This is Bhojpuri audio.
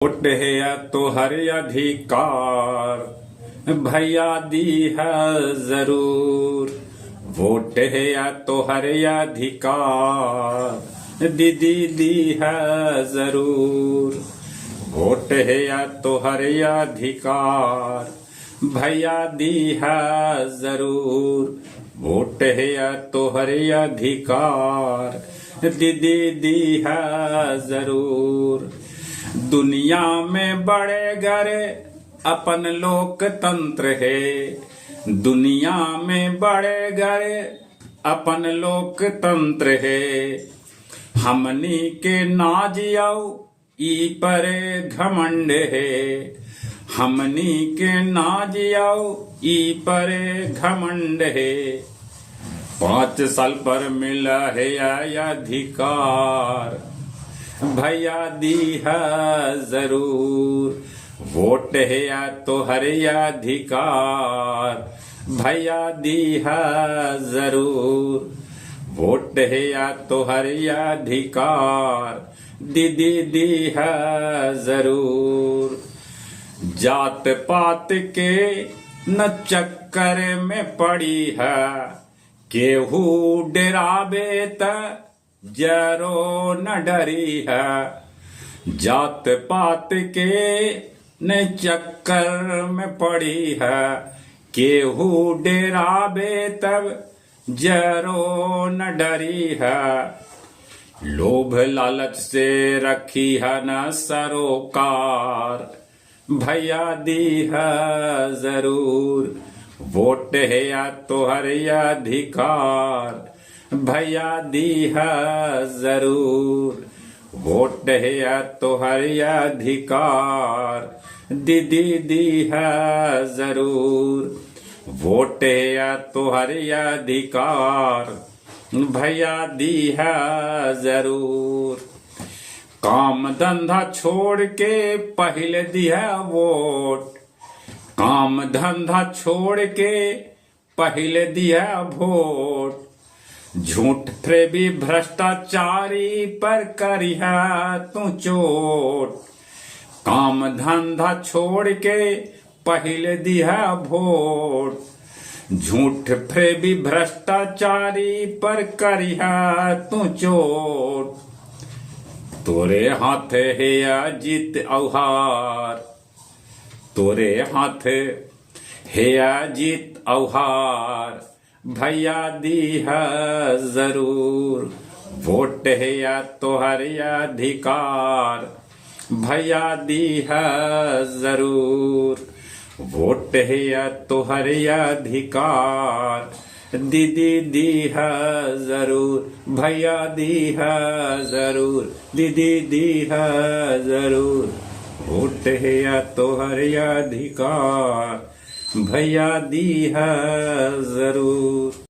वोट है या तो हर अधिकार भैया दी है जरूर। वोट है या तो हर अधिकार दीदी दी है जरूर। वोट है या तो हर अधिकार भैया दी है जरूर। वोट है या तो हर अधिकार दीदी दी है जरूर। दुनिया में बड़े गरे अपन लोकतंत्र है। दुनिया में बड़े गरे अपन लोकतंत्र है। हमनी के नाज आओ ई परे घमंड है। हमनी के नाज आओ ई परे घमंड है। 5 साल पर मिला है अधिकार भैया दी है जरूर। वोट है या तो हर अधिकार भैया दी है जरूर। वोट है या तो हर अधिकार दीदी दी है जरूर। जात पात के न चक्कर में पड़ी है। केहू डरावे त जरो न डरी है। जात पात के न चक्कर में पड़ी है। केहू डरावे तब जरो न डरी है। लोभ लालच से रखी है न सरोकार भैया दी है जरूर। वोट है या तो हर अधिकार भैया दी है जरूर। वोट है या तो हर अधिकार दीदी दी है जरूर। वोट है या तो हर अधिकार भैया दी है जरूर। काम धंधा छोड़ के पहले दिया वोट। काम धंधा छोड़ के पहले दिया वोट। झूठ भी भ्रष्टाचारी पर करिया तू चोट। काम धंधा छोड़ के पहले दिया वोट। झूठ भी भ्रष्टाचारी पर करिया तू चोट। तोरे हाथ है जीत औहार। तोरे हाथ है जीत औहार भैया दी है जरूर। वोट है या तो हर अधिकार भैया दी है जरूर। वोट है या तो हर अधिकार दीदी दी है जरूर। भैया दी है जरूर दीदी दी है जरूर। वोट है या तो हर अधिकार भैया दी है जरूर।